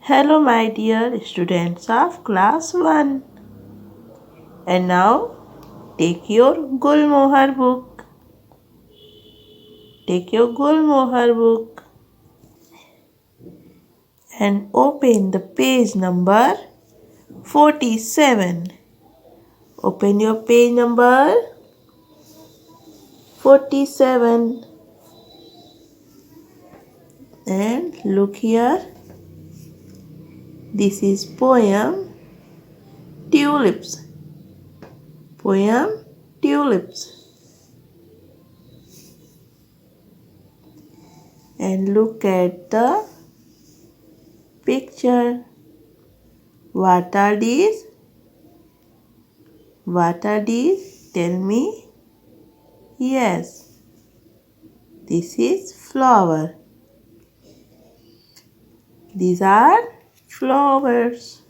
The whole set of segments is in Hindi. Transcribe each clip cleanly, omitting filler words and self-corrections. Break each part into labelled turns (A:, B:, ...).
A: Hello, my dear students of class 1. And now take your Gulmohar book. Take your Gulmohar book and open the page number 47. Open your page number 47 and look here. This is poem Tulips. Poem Tulips. And look at the picture. What are these? What are these? Tell me. Yes, this is flower. These are flowers.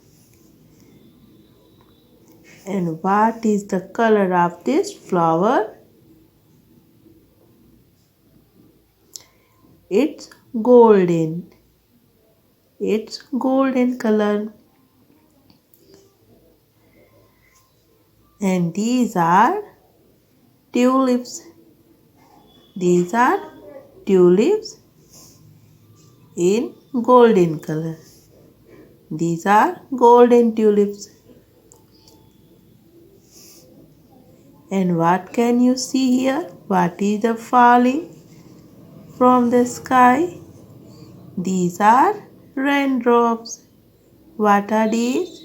A: And what is the color of this flower? It's golden. It's golden color. And these are tulips. These are tulips in golden color. These are golden tulips. And what can you see here? What is the falling from the sky? These are raindrops. What are these?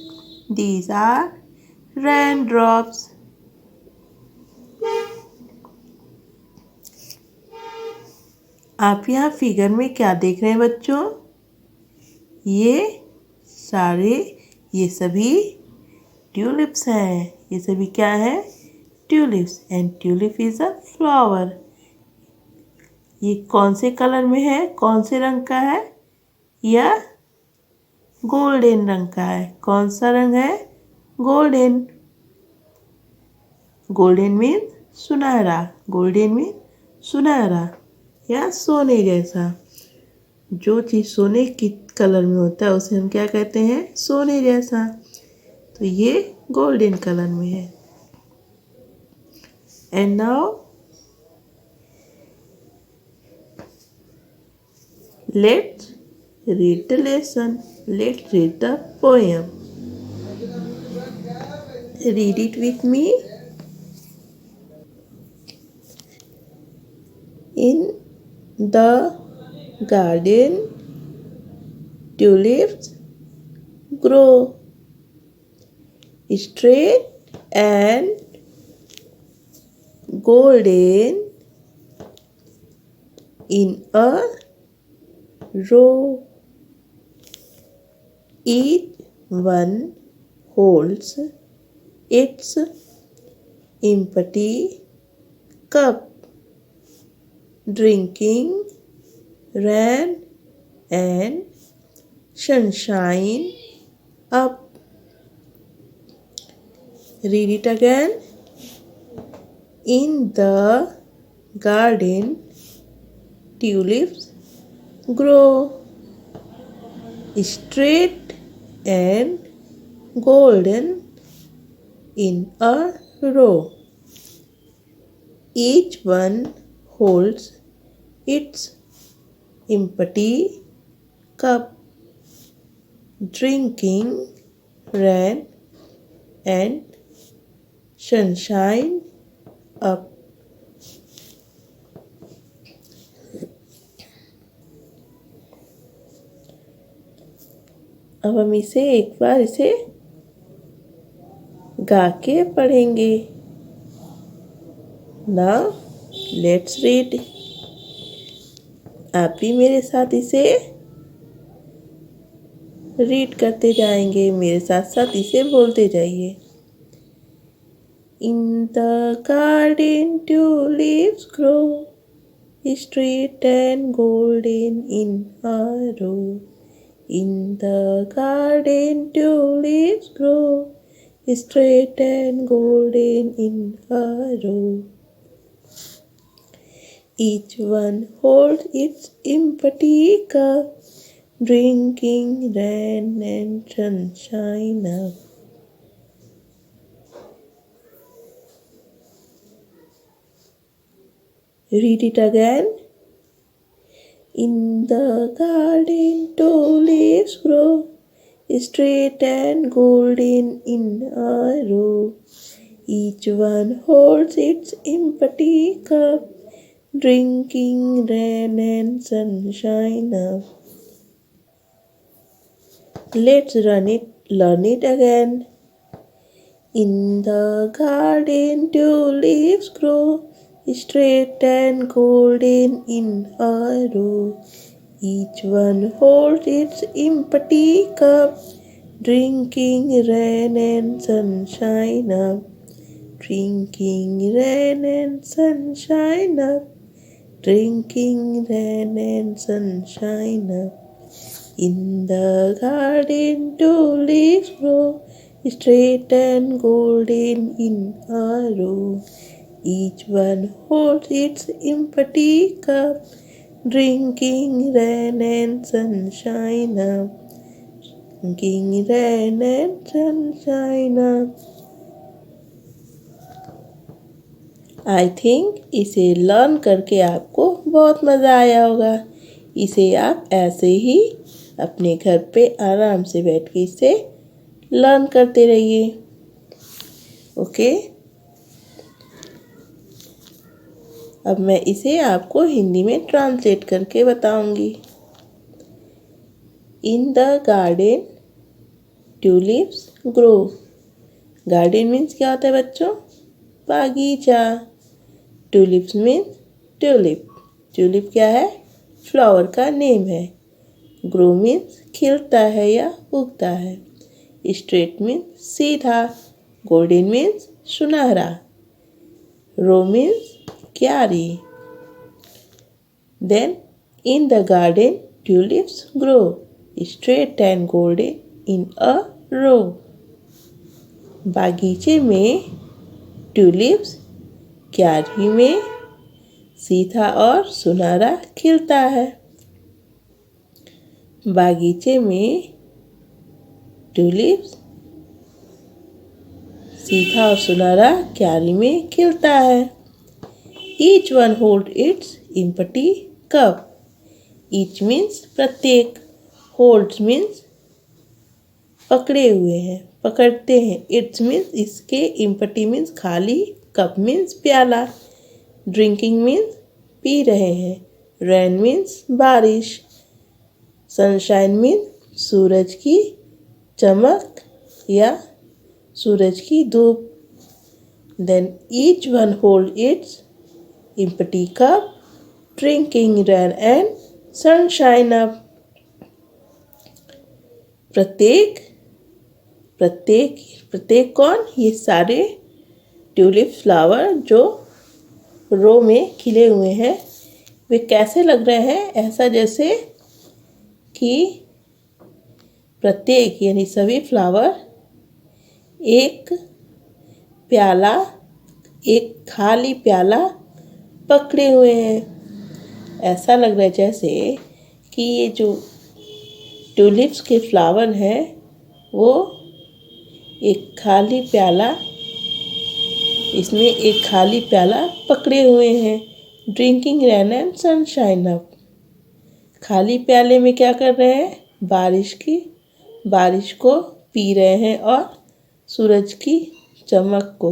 A: These are raindrops. आप यहाँ फिगर में क्या देख रहे हैं बच्चों? ये सभी ट्यूलिप्स हैं. ये सभी क्या है? Tulips. And tulip is a flower. ये कौन से कलर में है? कौन से रंग का है? यह गोल्डन रंग का है. कौन सा रंग है? गोल्डन. गोल्डन मीन सुनहरा. गोल्डन मीन सुनहरा या सोने जैसा. जो चीज़ सोने की कलर में होता है उसे हम क्या कहते हैं? सोने जैसा. तो ये गोल्डन कलर में है. And now let's read the lesson. Let's read the poem. Read it with me. In the garden, tulips grow straight and golden in a row. Each one holds its empty cup, drinking rain and sunshine up. Read it again. In the garden, tulips grow straight and golden in a row. Each one holds its empty cup, drinking rain and sunshine up. अब हम इसे एक बार गा के पढ़ेंगे. Now let's read. आप भी मेरे साथ इसे रीड करते जाएंगे. मेरे साथ साथ इसे बोलते जाइए. In the garden tulips grow, straight and golden in a row. In the garden tulips grow, straight and golden in a row. Each one holds its empty cup, drinking rain and sunshine up. Read it again. In the garden tulips grow, straight and golden in a row. Each one holds its empty cup, drinking rain and sunshine up. Let's learn it again. In the garden tulips grow, straight and golden in a row. Each one holds its empty cup, drinking rain and sunshine up. Drinking rain and sunshine up. Drinking rain and sunshine up. In the garden tulips grow, straight and golden in a row. Each one holds its empty cup, drinking rain and sunshine up. Drinking rain and sunshine up. I think इसे लर्न करके आपको बहुत मज़ा आया होगा। इसे आप ऐसे ही अपने घर पे आराम से बैठ के इसे लर्न करते रहिए। ओके, अब मैं इसे आपको हिंदी में ट्रांसलेट करके बताऊंगी। इन the garden tulips grow. Garden means क्या होता है बच्चों? बागीचा। Tulips means tulip. ट्यूलिप क्या है? फ्लावर का नेम है। ग्रो मीन्स खिलता है या उगता है। स्ट्रेट मीन्स सीधा। गोल्डन मीन्स सुनहरा। रो मीन्स क्यारी। Then in the garden tulips grow, straight and golden in a row. बागीचे में ट्यूलिप्स क्यारी में सीधा और सुनहरा खिलता है। बागीचे में ट्यूलिप्स सीधा और सुनहरा क्यारी में खिलता है। Each one hold its empty cup. Each means प्रत्येक, होल्ड्स मीन्स पकड़े हुए हैं, पकड़ते हैं। इट्स मीन्स इसके, एम्प्टी मीन्स खाली, कप मीन्स प्याला। ड्रिंकिंग मीन्स पी रहे हैं। रेन मीन्स बारिश। सनशाइन मीन्स सूरज की चमक या सूरज की धूप। Then each one hold its empty cup, drinking rain and sunshine up. प्रत्येक प्रत्येक प्रत्येक कौन? ये सारे ट्यूलिप फ्लावर जो रो में खिले हुए हैं, वे कैसे लग रहे हैं? ऐसा जैसे कि प्रत्येक यानी सभी फ्लावर एक प्याला, एक खाली प्याला पकड़े हुए हैं। ऐसा लग रहा है जैसे कि ये जो ट्यूलिप्स के फ्लावर हैं वो एक खाली प्याला, इसमें एक खाली प्याला पकड़े हुए हैं। Drinking rain and sunshine up. खाली प्याले में क्या कर रहे हैं? बारिश को पी रहे हैं और सूरज की चमक को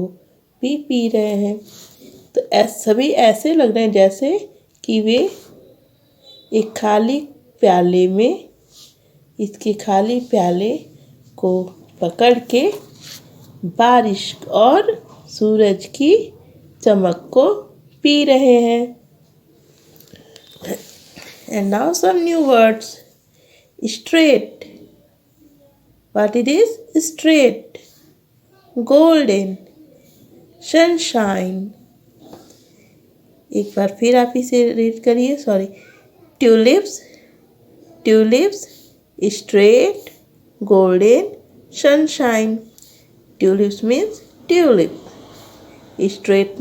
A: भी पी रहे हैं। तो सभी ऐसे लग रहे हैं जैसे कि वे एक खाली प्याले में, इसके खाली प्याले को पकड़ के बारिश और सूरज की चमक को पी रहे हैं। And now some new words. Straight. What it is? Straight. Golden. Sunshine. एक बार फिर आप इसे रीड करिए। Sorry. Tulips, tulips, straight, golden, sunshine. Tulips means tulip. Straight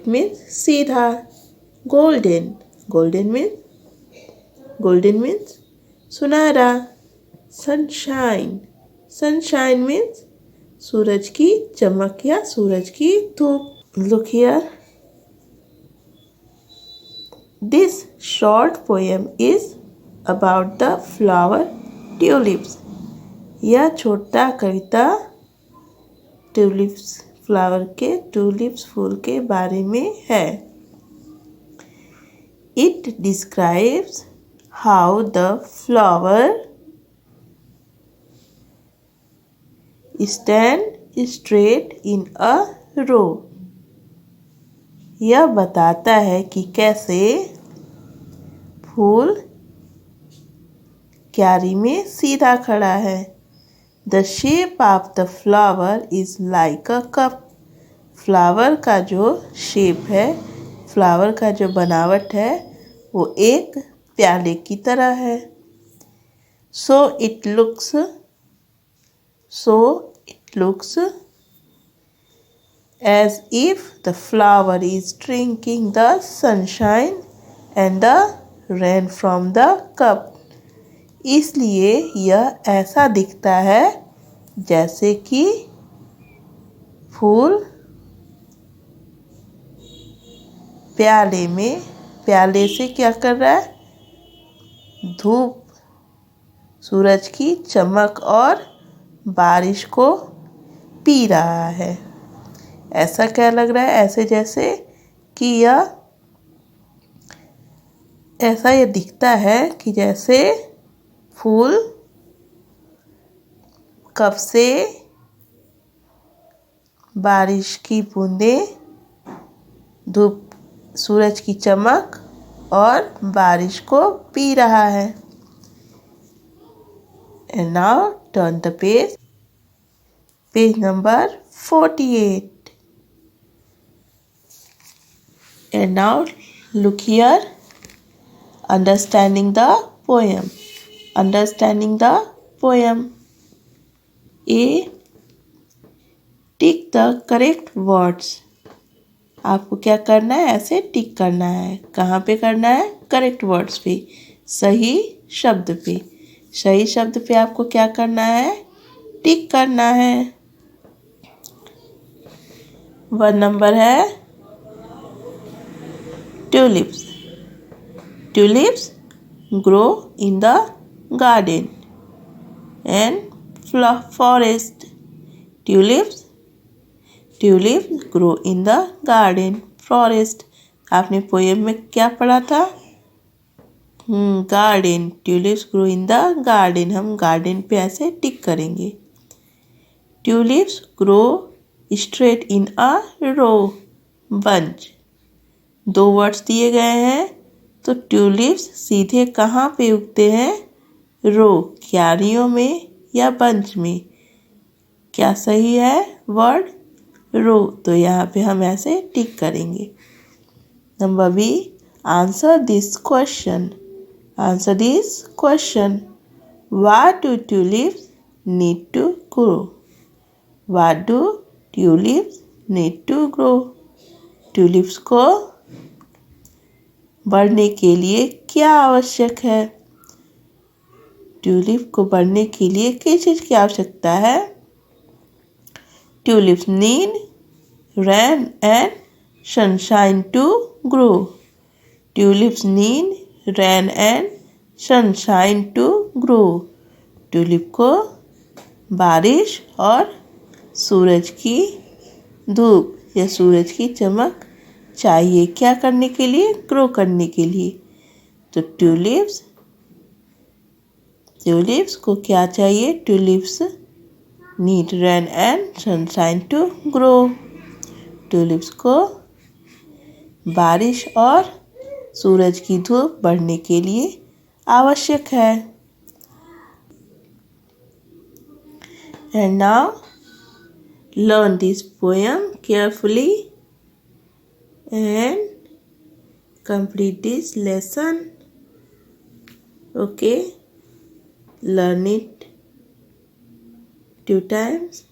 A: means सीधा। Golden, golden means Golden means सुनहरा. Sunshine. Sunshine means सूरज की चमक या सूरज की धूप. Look here. This short poem is about the flower tulips. यह छोटा कविता ट्यूलिप्स फ्लावर के ट्यूलिप्स फूल के बारे में है. It describes how the flower stand straight in a row. यह बताता है कि कैसे फूल क्यारी में सीधा खड़ा है. The shape of the flower is like a cup. Flower का जो शेप है, फ्लावर का जो बनावट है, वो एक प्याले की तरह है. So it looks as if the flower is drinking the sunshine and the rain from the cup. इसलिए यह ऐसा दिखता है जैसे कि फूल प्याले से क्या कर रहा है, धूप, सूरज की चमक और बारिश को पी रहा है. ऐसा क्या लग रहा है, ऐसे जैसे कि ऐसा ये दिखता है कि जैसे फूल कप से बारिश की बूंदें, धूप, सूरज की चमक और बारिश को पी रहा है. And now turn the page number 48. And now look here, understanding the poem. A. Tick the correct words. आपको क्या करना है, ऐसे टिक करना है. कहाँ पे करना है, करेक्ट वर्ड्स पे, सही शब्द पे. सही शब्द पे आपको क्या करना है, टिक करना है. 1 नंबर है tulips. Tulips grow in the garden and forest. Tulips grow in the garden, forest. आपने पोएम में क्या पढ़ा था, garden. Tulips grow in the garden. हम गार्डन पे ऐसे टिक करेंगे. Tulips grow straight in a row, bunch. 2 words दिए गए हैं, तो ट्यूलिप्स सीधे कहाँ पे उगते हैं, रो, क्यारियों में या बंच में. क्या सही है वर्ड, रो. तो यहाँ पे हम ऐसे टिक करेंगे. Number B, answer this question. What do tulips need to grow? What do tulips need to grow? Tulips को बढ़ने के लिए क्या आवश्यक है. ट्यूलिप को बढ़ने के लिए किस चीज़ की आवश्यकता है. Tulips need rain and sunshine to grow. Tulips need rain and sunshine to grow. Tulip को बारिश और सूरज की धूप या सूरज की चमक चाहिए. क्या करने के लिए, ग्रो करने के लिए. तो ट्यूलिप्स को क्या चाहिए, tulips need rain and sunshine to grow. Tulips को बारिश और सूरज की धूप बढ़ने के लिए आवश्यक है. And now learn this poem carefully and complete this lesson. Okay, learn it 2 times.